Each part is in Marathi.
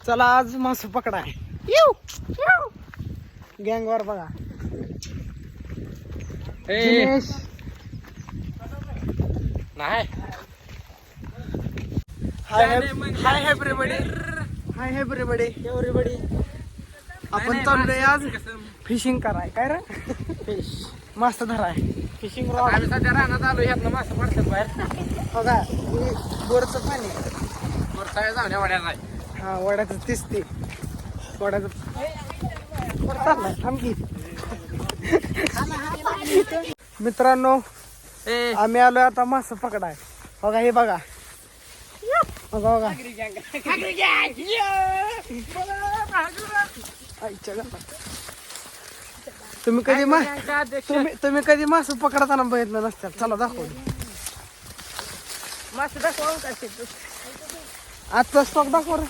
चला आज मासू पकडाय गँगवर बघा. जिनेश नाही हाय एव्हरीबडी आपण चाललोय आज फिशिंग कराय. काय रे फिश मस्त धराय फिशिंग रॉड. आम्ही सध्या रानात आलो ह्यातनं मासं पडतात बाहेर. बघा बोरचं पाणी. काय जाऊन वड्या नाही. हा वड्याचं तिसते वड्याचं थांबकी. मित्रांनो आम्ही आलोय आता मासं पकडाय. बघा हे बघा बघा आईच्या गावात. तुम्ही कधी मासं पकडताना बघितलं नसतं. चला दाखव आजचा स्टॉक दाखव रे.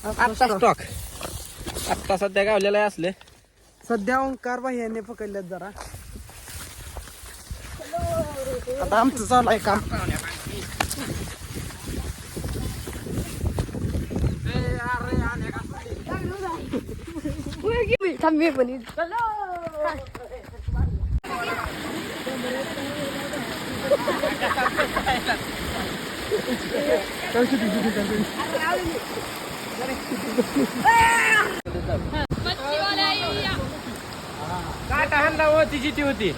आत्ता स्टॉक आत्ता सध्या गावलेला आहे असले. सध्या ओंकार भाई यांनी पकडल्यात जरा. आता आमचं चालू आहे काम. थांबे पण काटा हाणला होती जिती होती.